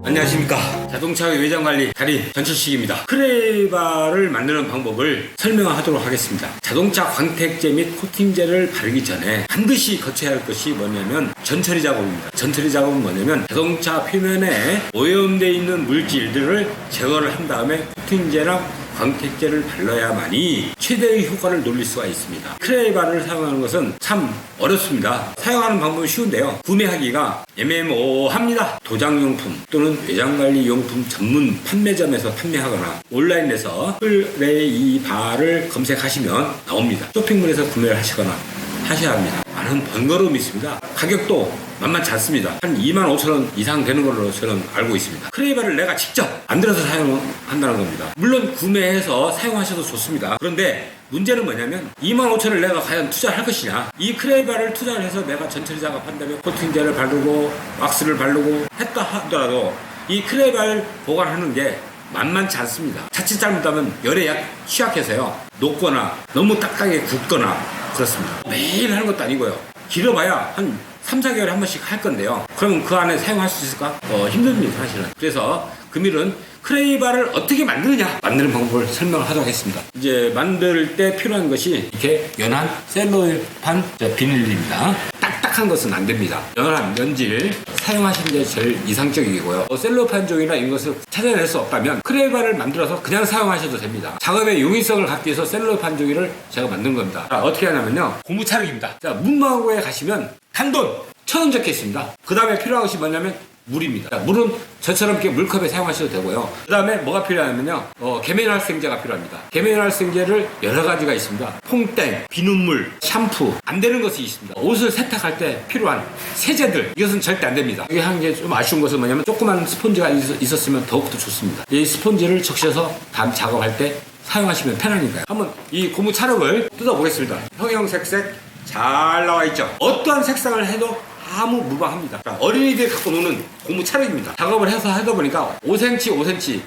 안녕하십니까. 자동차 외장관리 달인 전철식입니다. 크레바를 만드는 방법을 설명하도록 하겠습니다. 자동차 광택제 및 코팅제를 바르기 전에 반드시 거쳐야 할 것이 뭐냐면 전처리 작업입니다. 전처리 작업은 뭐냐면 자동차 표면에 오염되어 있는 물질들을 제거를 한 다음에 코팅제나 광택제를 발라야만이 최대의 효과를 놀릴 수가 있습니다. 크레바를 사용하는 것은 참 어렵습니다. 사용하는 방법은 쉬운데요, 구매하기가 애매모호합니다. 도장용품 또는 외장관리용품 전문 판매점에서 판매하거나 온라인에서 크레이바를 검색하시면 나옵니다. 쇼핑몰에서 구매를 하시거나 하셔야 합니다. 많은 번거로움이 있습니다. 가격도 만만치 않습니다. 한 25,000원 이상 되는 걸로 저는 알고 있습니다. 크레이바를 내가 직접 만들어서 사용한다는 겁니다. 물론 구매해서 사용하셔도 좋습니다. 그런데 문제는 뭐냐면 25,000원을 내가 과연 투자할 것이냐, 이 크레이바를 투자를 해서 내가 전처리 작업한 다음에 코팅제를 바르고 왁스를 바르고 했다 하더라도 이 크레이바를 보관하는 게 만만치 않습니다. 자칫 잘못하면 열에 취약해서요, 녹거나 너무 딱딱하게 굳거나 그렇습니다. 매일 하는 것도 아니고요, 길어봐야 한 3-4개월에 한 번씩 할 건데요, 그러면 그 안에 사용할 수 있을까? 힘듭니다, 사실은. 그래서 금일은 크레이바를 어떻게 만드느냐, 만드는 방법을 설명하도록 하겠습니다. 이제 만들 때 필요한 것이 이렇게 연한 셀로판 비닐입니다. 딱딱한 것은 안 됩니다. 연한 연질 사용하시는 게 제일 이상적이고요. 셀로판 종이나 이런 것을 찾아낼 수 없다면 크레이바를 만들어서 그냥 사용하셔도 됩니다. 작업의 용이성을 갖기 위해서 셀로판 종이를 제가 만든 겁니다. 자, 어떻게 하냐면요, 고무차력입니다. 자, 문방구에 가시면 단돈 1,000원 적혀 있습니다. 그 다음에 필요한 것이 뭐냐면 물입니다. 자, 물은 저처럼 이렇게 물컵에 사용하셔도 되고요. 그 다음에 뭐가 필요하냐면요, 계면활성제가 필요합니다. 계면활성제를 여러 가지가 있습니다. 퐁땡, 비눗물, 샴푸, 안 되는 것이 있습니다. 옷을 세탁할 때 필요한 세제들, 이것은 절대 안 됩니다. 이게 한 게 좀 아쉬운 것은 뭐냐면 조그만 스펀지가 있었으면 더욱더 좋습니다. 이 스펀지를 적셔서 다음 작업할 때 사용하시면 편하니까요. 한번 이 고무 찰흙을 뜯어보겠습니다. 형형색색 잘 나와 있죠. 어떠한 색상을 해도 아무 무방합니다. 어린이들이 갖고 노는 고무 찰흙입니다. 작업을 해서 하다 보니까 5cm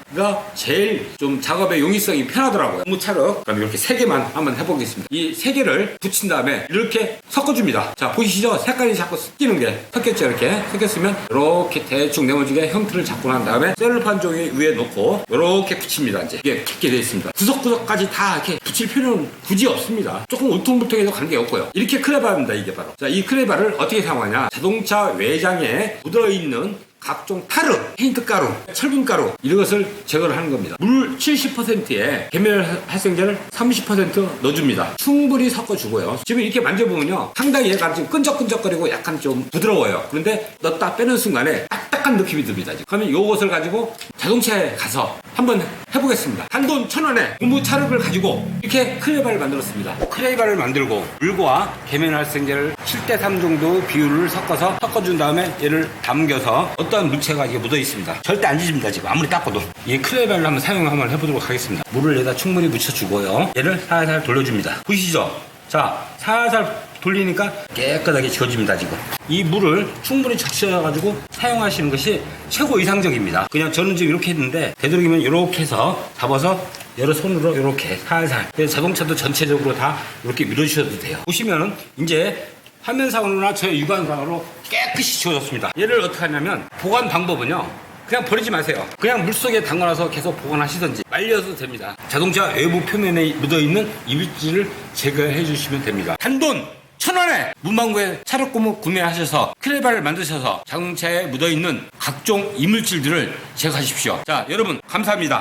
제일 좀 작업의 용이성이 편하더라고요. 고무 찰흙, 그럼 이렇게 3개만 한번 해보겠습니다. 이 3개를 붙인 다음에 이렇게 섞어줍니다. 자, 보이시죠? 색깔이 자꾸 섞이는 게 섞였죠. 이렇게 섞였으면 이렇게 대충 네모지게 형태를 잡고 난 다음에 셀로판 종이 위에 놓고 이렇게 붙입니다. 이제 이게 붙게 되어 있습니다. 구석구석까지 다 이렇게 붙일 필요는 굳이 없습니다. 조금 울퉁불퉁해도 관계없고요. 이렇게 크레바입니다. 이게 바로. 자, 이 크레바를 어떻게 사용하냐, 자동차 외장에 묻어있는 각종 타르, 페인트가루, 철분가루, 이런 것을 제거를 하는 겁니다. 물 70%에 계면활성제를 30% 넣어줍니다. 충분히 섞어주고요. 지금 이렇게 만져보면요, 상당히 얘가 지금 끈적끈적거리고 약간 좀 부드러워요. 그런데 넣었다 빼는 순간에 딱딱한 느낌이 듭니다. 그러면 이것을 가지고 자동차에 가서 한번 해보겠습니다. 단돈 1,000원에 고무 찰흙을 가지고 이렇게 크레바를 만들었습니다. 크레바를 만들고 물과 계면활성제를 7:3 정도 비율을 섞어준 다음에 얘를 담겨서 어떠한 물체가 이게 묻어 있습니다. 절대 안 지집니다. 지금 아무리 닦아도. 이 크레바를 한번 한번 해보도록 하겠습니다. 물을 여기다 충분히 묻혀주고요, 얘를 살살 돌려줍니다. 보이시죠? 자, 살살 돌리니까 깨끗하게 지워집니다. 지금 이 물을 충분히 적셔가지고 사용하시는 것이 최고 이상적입니다. 그냥 저는 지금 이렇게 했는데, 되도록이면 이렇게 해서 잡아서 여러 손으로 이렇게 살살, 자동차도 전체적으로 다 이렇게 밀어주셔도 돼요. 보시면은 이제 화면상으로나 저의 육안상으로 깨끗이 지워졌습니다. 얘를 어떻게 하냐면, 보관 방법은요, 그냥 버리지 마세요. 그냥 물속에 담가놔서 계속 보관하시든지 말려도 됩니다. 자동차 외부 표면에 묻어있는 이물질을 제거해 주시면 됩니다. 단돈 1,000원에 문방구에 찰흙고무 구매하셔서 크레바를 만드셔서 자동차에 묻어있는 각종 이물질들을 제거하십시오. 자, 여러분 감사합니다.